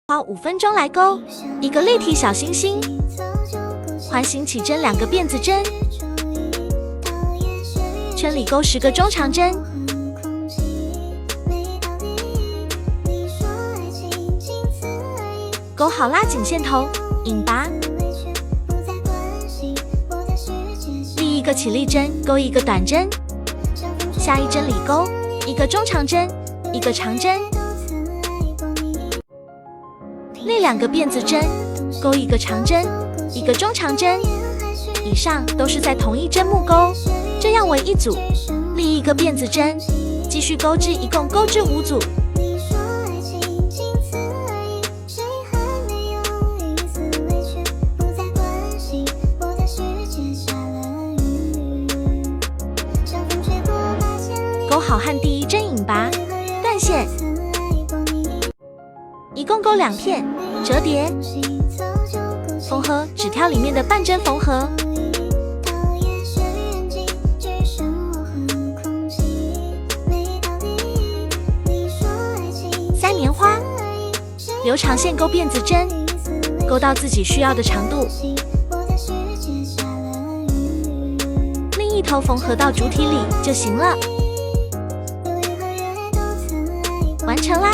花5分钟来勾一个立体小星星，环形起针2个辫子针，圈里勾10个中长针，勾好拉紧线头，引拔。立一个起立针，勾一个短针，下一针里勾一个中长针，一个长针。立2个辫子针，勾一个长针，一个中长针，以上都是在同一针目勾，这样为一组。立一个辫子针，继续勾织，一共勾织5组。勾好和第1针引拔，断线。一共勾2片，折叠，缝合，只挑里面的半针缝合。塞棉花，留长线勾辫子针，勾到自己需要的长度。另一头缝合到主体里就行了，完成啦。